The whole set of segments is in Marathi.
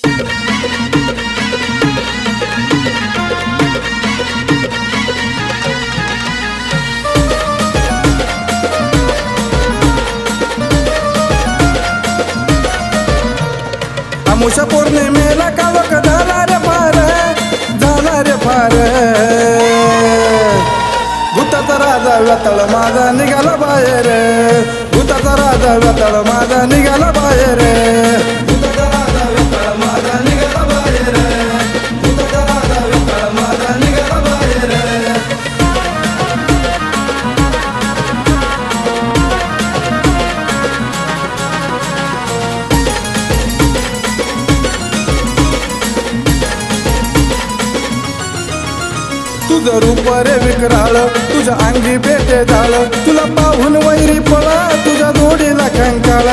आमुषा पौर्णिमेला काळोख झाला रे फार, झाला रे फार. भूताचा राजा व्यताळ माझा निघाला बाहेर, भूताचा राजा व्यताळ माझा निघाला बाहेर. भूताचा राजा व्यताळ माझा निघाला बाहेर, भूताचा राजा व्यताळ माझा निघाला बाहेर. तुझं रूप रे विकराळ, तुझ्या अंगी भेटे जाळ, तुला पाहून वैरी पळा तुझ्या जोडीला खंकाळ,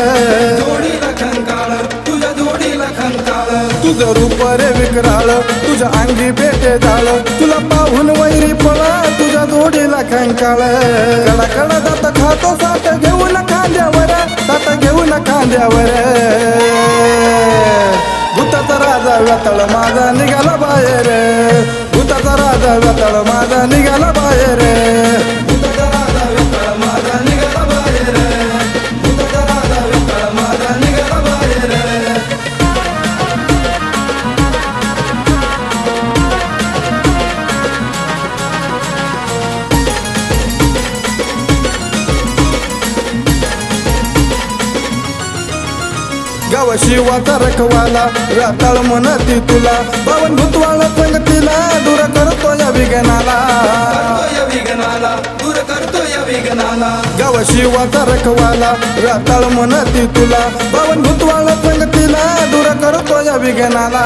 जोडीला खंकाळ, तुझ्या जोडीला खंकाळ. तुझं रूप रे विकराळ, तुझ्या अंगी भेटे जाळ, तुला पाहून वैरी पळा तुझ्या जोडीला खंकाळ. कडा कडा दात खातो साथ घेऊन खांद्यावर, साथ घेऊन खांद्यावर. भूताचा राजा व्यताळ माझा निघाला बाहेर, भूताचा राजा व्यताळ माझा निघाला बाहेर. भूताचा राजा व्यताळ माझा निघाला बाहेर, भूताचा राजा व्यताळ माझा निघाला बाहेर. गाव शिवाचा रखवाला व्यताळ म्हणती तुला, बावन भूतवाळ संगतीला दूर करतो या विघ्नाला, दूर करतो या विघ्नाला. गाव शिवाचा रखवाला व्यताळ म्हणती तुला, बावन भूतवाळ संगतीला दूर करतो या विघ्नाला.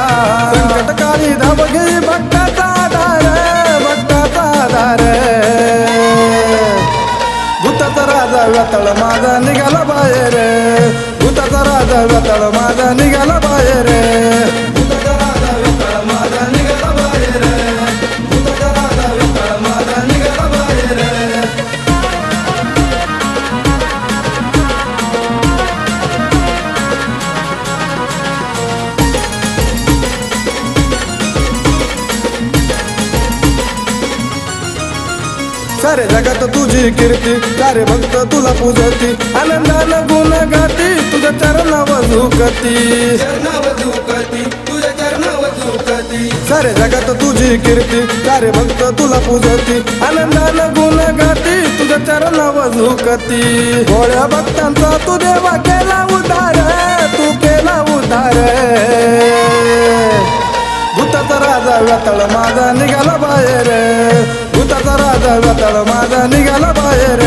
संकट काळी धाव घे भक्ताचा आधार, भक्ताचा आधार. भूताचा राजा व्यताळ माझा निघाला बाहेर, भूताचा राजा व्यताळ माझा निघाला बाहेर. भूताचा राजा व्यताळ माझा निघाला बाहेर, भूताचा राजा व्यताळ माझा निघाला बाहेर. सारे जगात तुझी कीर्ती, सारे भक्त तुला पूजती, आनंदानं गुण गाती तुझ्या चरणावर झुकती, चरणावर झुकती, तुझ्या चरणावर झुकती. सारे जगात तुझी कीर्ती, सारे भक्त तुला पूजती, आनंदानं गुण गाती तुझ्या चरणावर झुकती. भोळ्या भक्तांचा तू देवा केला उद्धार, तू केला उद्धार. भूताचा राजा व्यताळ माझा निघाला बाहेर, भूताचा राजा व्यताळ माझा निघाला बाहेर.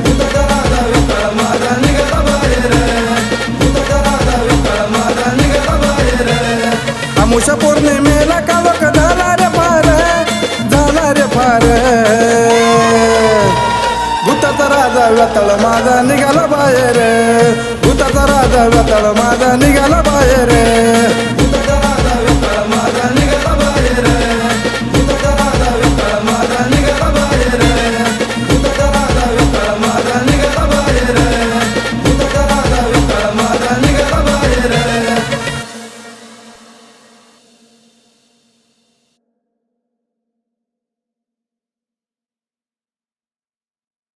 भूताचा राजा व्यताळ माझा निघाला बाहेर, भूताचा राजा व्यताळ माझा निघाला बाहेर. आमुषा पौर्णिमेला काळोख झाला रे फार, झाला रे फार. भूताचा राजा व्यताळ माझा निघाला बाहेर, भूताचा राजा व्यताळ माझा निघाला बाहेर.